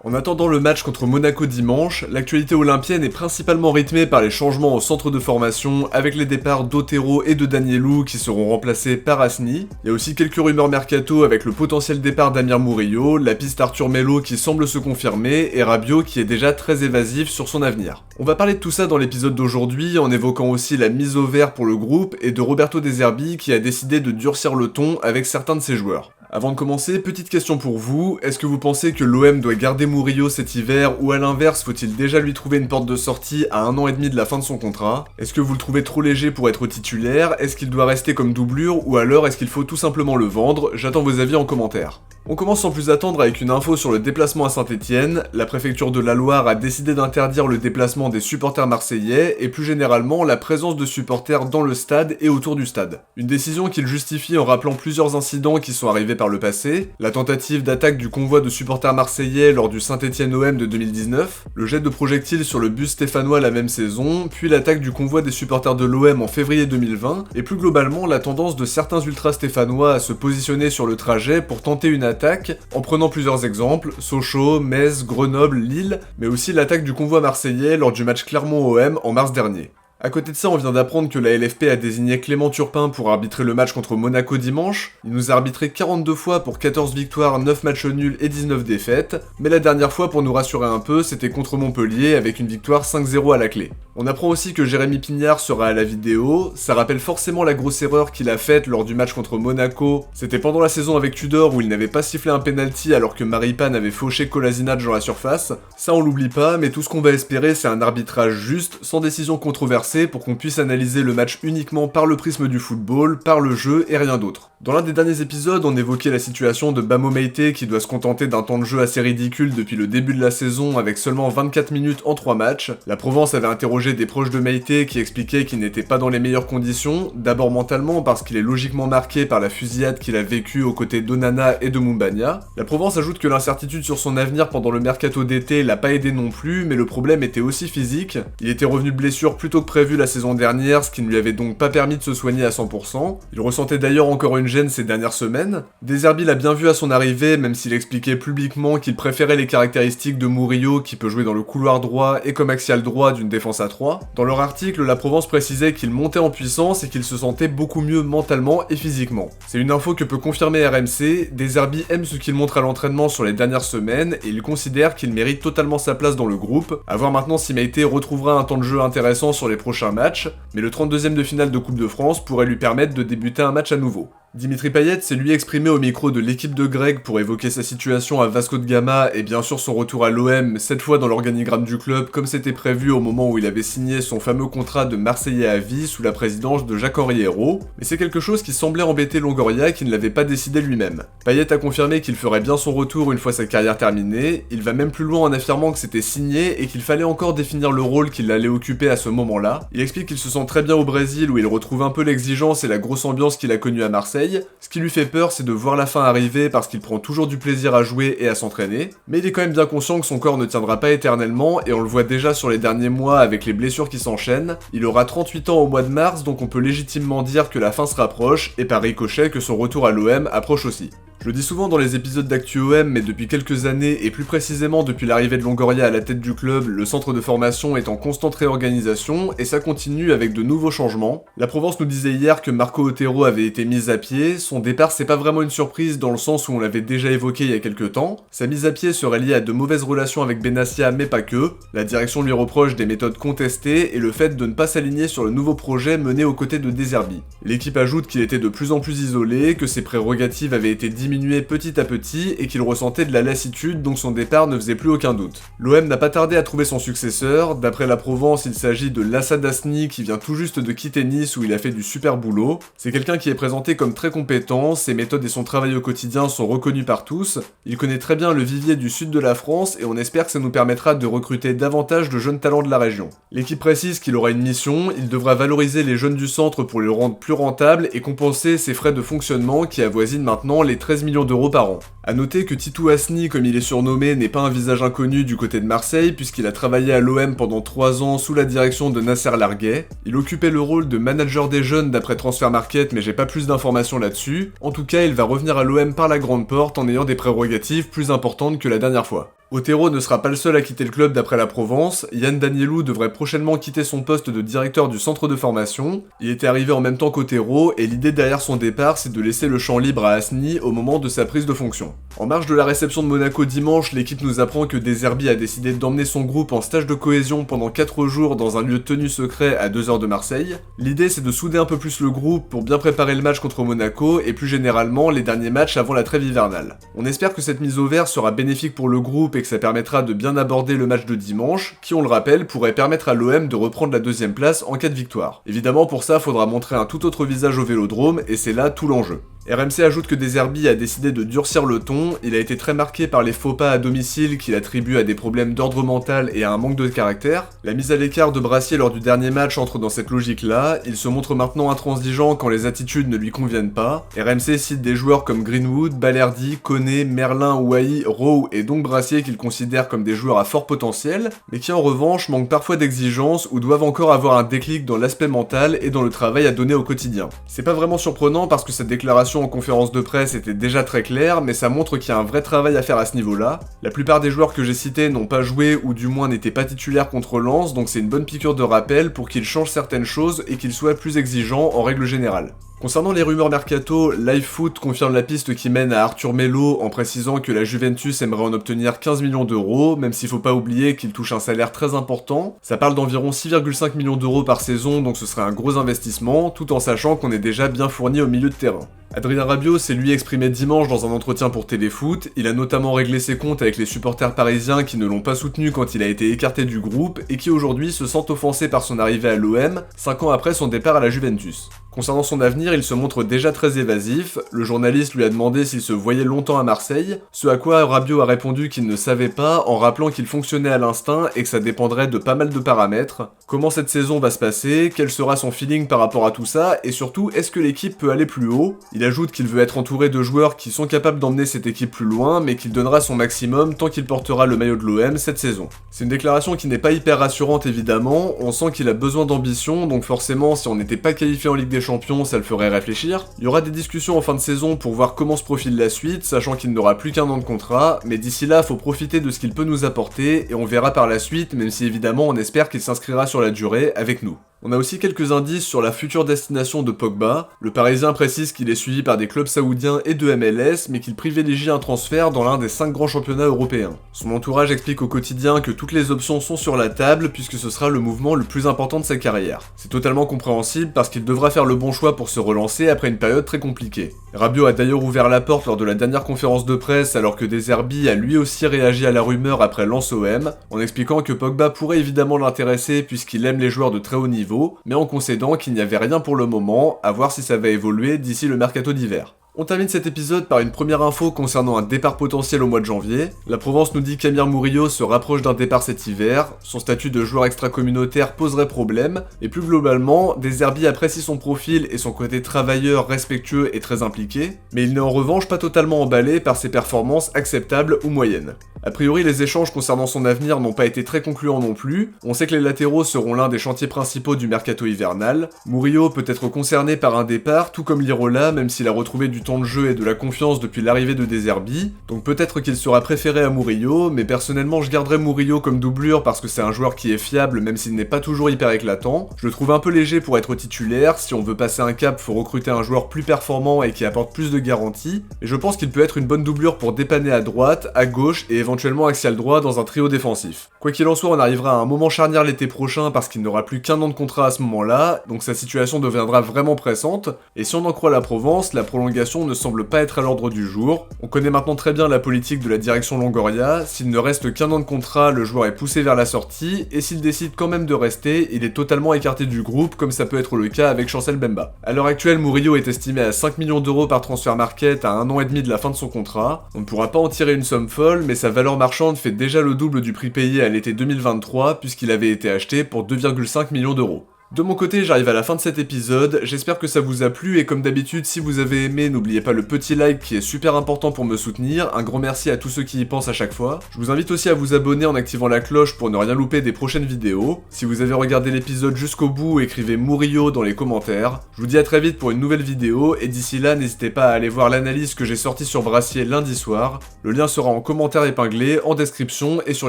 En attendant le match contre Monaco dimanche, l'actualité olympienne est principalement rythmée par les changements au centre de formation avec les départs d'Otero et de Danielou qui seront remplacés par Asni. Il y a aussi quelques rumeurs mercato avec le potentiel départ d'Amir Murillo, la piste Arthur Melo qui semble se confirmer et Rabiot qui est déjà très évasif sur son avenir. On va parler de tout ça dans l'épisode d'aujourd'hui en évoquant aussi la mise au vert pour le groupe et de Roberto De Zerbi qui a décidé de durcir le ton avec certains de ses joueurs. Avant de commencer, petite question pour vous, est-ce que vous pensez que l'OM doit garder Murillo cet hiver ou à l'inverse faut-il déjà lui trouver une porte de sortie à 1 an et demi de la fin de son contrat? Est-ce que vous le trouvez trop léger pour être titulaire? Est-ce qu'il doit rester comme doublure ou alors est-ce qu'il faut tout simplement le vendre? J'attends vos avis en commentaire. On commence sans plus attendre avec une info sur le déplacement à Saint-Etienne. La préfecture de la Loire a décidé d'interdire le déplacement des supporters marseillais et plus généralement la présence de supporters dans le stade et autour du stade. Une décision qu'il justifie en rappelant plusieurs incidents qui sont arrivés par le passé, la tentative d'attaque du convoi de supporters marseillais lors du Saint-Etienne OM de 2019, le jet de projectiles sur le bus stéphanois la même saison, puis l'attaque du convoi des supporters de l'OM en février 2020, et plus globalement la tendance de certains ultras stéphanois à se positionner sur le trajet pour tenter une attaque, en prenant plusieurs exemples, Sochaux, Metz, Grenoble, Lille, mais aussi l'attaque du convoi marseillais lors du match Clermont-OM en mars dernier. À côté de ça, on vient d'apprendre que la LFP a désigné Clément Turpin pour arbitrer le match contre Monaco dimanche. Il nous a arbitré 42 fois pour 14 victoires, 9 matchs nuls et 19 défaites, mais la dernière fois, pour nous rassurer un peu, c'était contre Montpellier avec une victoire 5-0 à la clé. On apprend aussi que Jérémy Pignard sera à la vidéo, ça rappelle forcément la grosse erreur qu'il a faite lors du match contre Monaco. C'était pendant la saison avec Tudor où il n'avait pas sifflé un penalty alors que Maripane avait fauché Kolasinac dans la surface. Ça on l'oublie pas, mais tout ce qu'on va espérer c'est un arbitrage juste, sans décision controversée, pour qu'on puisse analyser le match uniquement par le prisme du football, par le jeu et rien d'autre. Dans l'un des derniers épisodes, on évoquait la situation de Bamo Meïté qui doit se contenter d'un temps de jeu assez ridicule depuis le début de la saison avec seulement 24 minutes en 3 matchs. La Provence avait interrogé des proches de Meïté qui expliquaient qu'il n'était pas dans les meilleures conditions, d'abord mentalement parce qu'il est logiquement marqué par la fusillade qu'il a vécue aux côtés d'Onana et de Moumbagna. La Provence ajoute que l'incertitude sur son avenir pendant le mercato d'été l'a pas aidé non plus, mais le problème était aussi physique. Il était revenu de blessure plus tôt que prévu la saison dernière, ce qui ne lui avait donc pas permis de se soigner à 100%. Il ressentait d'ailleurs encore une gêne ces dernières semaines. De Zerbi l'a bien vu à son arrivée, même s'il expliquait publiquement qu'il préférait les caractéristiques de Murillo qui peut jouer dans le couloir droit et comme axial droit d'une défense à 3. Dans leur article, la Provence précisait qu'il montait en puissance et qu'il se sentait beaucoup mieux mentalement et physiquement. C'est une info que peut confirmer RMC, De Zerbi aime ce qu'il montre à l'entraînement sur les dernières semaines et il considère qu'il mérite totalement sa place dans le groupe. À voir maintenant si Meïté retrouvera un temps de jeu intéressant sur les prochains matchs, mais le 32e de finale de Coupe de France pourrait lui permettre de débuter un match à nouveau. Dimitri Payet s'est lui exprimé au micro de l'équipe de Greg pour évoquer sa situation à Vasco de Gama et bien sûr son retour à l'OM, cette fois dans l'organigramme du club comme c'était prévu au moment où il avait signé son fameux contrat de Marseillais à vie sous la présidence de Jacques-Henri Hérault, mais c'est quelque chose qui semblait embêter Longoria qui ne l'avait pas décidé lui-même. Payet a confirmé qu'il ferait bien son retour une fois sa carrière terminée, il va même plus loin en affirmant que c'était signé et qu'il fallait encore définir le rôle qu'il allait occuper à ce moment-là. Il explique qu'il se sent très bien au Brésil où il retrouve un peu l'exigence et la grosse ambiance qu'il a connue à Marseille. Ce qui lui fait peur, c'est de voir la fin arriver parce qu'il prend toujours du plaisir à jouer et à s'entraîner, mais il est quand même bien conscient que son corps ne tiendra pas éternellement et on le voit déjà sur les derniers mois avec les blessures qui s'enchaînent. Il aura 38 ans au mois de mars, donc on peut légitimement dire que la fin se rapproche et par ricochet que son retour à l'OM approche aussi. Je le dis souvent dans les épisodes d'Actu OM, mais depuis quelques années, et plus précisément depuis l'arrivée de Longoria à la tête du club, le centre de formation est en constante réorganisation, et ça continue avec de nouveaux changements. La Provence nous disait hier que Marco Otero avait été mis à pied, son départ c'est pas vraiment une surprise dans le sens où on l'avait déjà évoqué il y a quelques temps. Sa mise à pied serait liée à de mauvaises relations avec Benassia, mais pas que. La direction lui reproche des méthodes contestées, et le fait de ne pas s'aligner sur le nouveau projet mené aux côtés de De Zerbi. L'équipe ajoute qu'il était de plus en plus isolé, que ses prérogatives avaient été diminuées petit à petit et qu'il ressentait de la lassitude donc son départ ne faisait plus aucun doute. L'OM n'a pas tardé à trouver son successeur, d'après la Provence il s'agit de Lassad Asni qui vient tout juste de quitter Nice où il a fait du super boulot. C'est quelqu'un qui est présenté comme très compétent, ses méthodes et son travail au quotidien sont reconnus par tous, il connaît très bien le vivier du sud de la France et on espère que ça nous permettra de recruter davantage de jeunes talents de la région. L'équipe précise qu'il aura une mission, il devra valoriser les jeunes du centre pour le rendre plus rentable et compenser ses frais de fonctionnement qui avoisinent maintenant les 13 millions d'euros par an. A noter que Titou Asni, comme il est surnommé, n'est pas un visage inconnu du côté de Marseille puisqu'il a travaillé à l'OM pendant 3 ans sous la direction de Nasser Larguet. Il occupait le rôle de manager des jeunes d'après Transfer Market mais j'ai pas plus d'informations là-dessus. En tout cas, il va revenir à l'OM par la grande porte en ayant des prérogatives plus importantes que la dernière fois. Otero ne sera pas le seul à quitter le club d'après la Provence, Yann Danielou devrait prochainement quitter son poste de directeur du centre de formation. Il était arrivé en même temps qu'Otero et l'idée derrière son départ c'est de laisser le champ libre à Asni au moment de sa prise de fonction. En marge de la réception de Monaco dimanche, l'équipe nous apprend que De Zerbi a décidé d'emmener son groupe en stage de cohésion pendant 4 jours dans un lieu tenu secret à 2 heures de Marseille. L'idée c'est de souder un peu plus le groupe pour bien préparer le match contre Monaco et plus généralement les derniers matchs avant la trêve hivernale. On espère que cette mise au vert sera bénéfique pour le groupe et que ça permettra de bien aborder le match de dimanche, qui on le rappelle pourrait permettre à l'OM de reprendre la 2ème place en cas de victoire. Évidemment pour ça faudra montrer un tout autre visage au Vélodrome et c'est là tout l'enjeu. RMC ajoute que De Zerbi a décidé de durcir le ton, il a été très marqué par les faux pas à domicile qu'il attribue à des problèmes d'ordre mental et à un manque de caractère. La mise à l'écart de Brassier lors du dernier match entre dans cette logique-là, il se montre maintenant intransigeant quand les attitudes ne lui conviennent pas. RMC cite des joueurs comme Greenwood, Balerdi, Koné, Merlin, Wai, Rowe et donc Brassier qu'il considère comme des joueurs à fort potentiel, mais qui en revanche manquent parfois d'exigence ou doivent encore avoir un déclic dans l'aspect mental et dans le travail à donner au quotidien. C'est pas vraiment surprenant parce que cette déclaration en conférence de presse était déjà très claire, mais ça montre qu'il y a un vrai travail à faire à ce niveau-là. La plupart des joueurs que j'ai cités n'ont pas joué ou du moins n'étaient pas titulaires contre Lens, donc c'est une bonne piqûre de rappel pour qu'ils changent certaines choses et qu'ils soient plus exigeants en règle générale. Concernant les rumeurs mercato, LiveFoot confirme la piste qui mène à Arthur Melo en précisant que la Juventus aimerait en obtenir 15 millions d'euros, même s'il faut pas oublier qu'il touche un salaire très important. Ça parle d'environ 6,5 millions d'euros par saison, donc ce serait un gros investissement, tout en sachant qu'on est déjà bien fourni au milieu de terrain. Adrien Rabiot s'est lui exprimé dimanche dans un entretien pour Téléfoot, il a notamment réglé ses comptes avec les supporters parisiens qui ne l'ont pas soutenu quand il a été écarté du groupe et qui aujourd'hui se sentent offensés par son arrivée à l'OM, 5 ans après son départ à la Juventus. Concernant son avenir, il se montre déjà très évasif, le journaliste lui a demandé s'il se voyait longtemps à Marseille, ce à quoi Rabiot a répondu qu'il ne savait pas en rappelant qu'il fonctionnait à l'instinct et que ça dépendrait de pas mal de paramètres. Comment cette saison va se passer, quel sera son feeling par rapport à tout ça, et surtout est-ce que l'équipe peut aller plus haut. Il ajoute qu'il veut être entouré de joueurs qui sont capables d'emmener cette équipe plus loin, mais qu'il donnera son maximum tant qu'il portera le maillot de l'OM cette saison. C'est une déclaration qui n'est pas hyper rassurante évidemment, on sent qu'il a besoin d'ambition, donc forcément si on n'était pas qualifié en Ligue des Champions, ça le ferait réfléchir. Il y aura des discussions en fin de saison pour voir comment se profile la suite, sachant qu'il n'aura plus qu'un an de contrat, mais d'ici là, faut profiter de ce qu'il peut nous apporter, et on verra par la suite, même si évidemment on espère qu'il s'inscrira sur la durée avec nous. On a aussi quelques indices sur la future destination de Pogba. Le Parisien précise qu'il est suivi par des clubs saoudiens et de MLS, mais qu'il privilégie un transfert dans l'un des 5 grands championnats européens. Son entourage explique au quotidien que toutes les options sont sur la table, puisque ce sera le mouvement le plus important de sa carrière. C'est totalement compréhensible parce qu'il devra faire le bon choix pour se relancer après une période très compliquée. Rabiot a d'ailleurs ouvert la porte lors de la dernière conférence de presse alors que De Zerbi a lui aussi réagi à la rumeur après Lens OM, en expliquant que Pogba pourrait évidemment l'intéresser puisqu'il aime les joueurs de très haut niveau, mais en concédant qu'il n'y avait rien pour le moment, à voir si ça va évoluer d'ici le mercato d'hiver. On termine cet épisode par une première info concernant un départ potentiel au mois de janvier. La Provence nous dit qu'Amir Murillo se rapproche d'un départ cet hiver, son statut de joueur extra-communautaire poserait problème, et plus globalement, De Zerbi apprécie son profil et son côté travailleur, respectueux et très impliqué, mais il n'est en revanche pas totalement emballé par ses performances acceptables ou moyennes. A priori, les échanges concernant son avenir n'ont pas été très concluants non plus, on sait que les latéraux seront l'un des chantiers principaux du mercato hivernal, Murillo peut être concerné par un départ, tout comme Lirola, même s'il a retrouvé du temps de jeu et de la confiance depuis l'arrivée de De Zerbi, donc peut-être qu'il sera préféré à Murillo, mais personnellement je garderais Murillo comme doublure parce que c'est un joueur qui est fiable même s'il n'est pas toujours hyper éclatant, je le trouve un peu léger pour être titulaire, si on veut passer un cap faut recruter un joueur plus performant et qui apporte plus de garanties, et je pense qu'il peut être une bonne doublure pour dépanner à droite, à gauche et éventuellement axial droit dans un trio défensif. Quoi qu'il en soit, on arrivera à un moment charnière l'été prochain parce qu'il n'aura plus qu'un an de contrat à ce moment-là, donc sa situation deviendra vraiment pressante, et si on en croit la Provence, la prolongation ne semble pas être à l'ordre du jour. On connaît maintenant très bien la politique de la direction Longoria, s'il ne reste qu'un an de contrat, le joueur est poussé vers la sortie, et s'il décide quand même de rester, il est totalement écarté du groupe, comme ça peut être le cas avec Chancel Bemba. À l'heure actuelle, Murillo est estimé à 5 millions d'euros par transfert market à 1 an et demi de la fin de son contrat. On ne pourra pas en tirer une somme folle, mais sa valeur marchande fait déjà le double du prix payé à l'été 2023, puisqu'il avait été acheté pour 2,5 millions d'euros. De mon côté, j'arrive à la fin de cet épisode, j'espère que ça vous a plu et comme d'habitude, si vous avez aimé, n'oubliez pas le petit like qui est super important pour me soutenir, un grand merci à tous ceux qui y pensent à chaque fois. Je vous invite aussi à vous abonner en activant la cloche pour ne rien louper des prochaines vidéos. Si vous avez regardé l'épisode jusqu'au bout, écrivez Murillo dans les commentaires. Je vous dis à très vite pour une nouvelle vidéo et d'ici là, n'hésitez pas à aller voir l'analyse que j'ai sortie sur Brassier lundi soir. Le lien sera en commentaire épinglé, en description et sur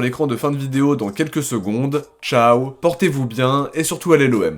l'écran de fin de vidéo dans quelques secondes. Ciao, portez-vous bien et surtout allez l'OM.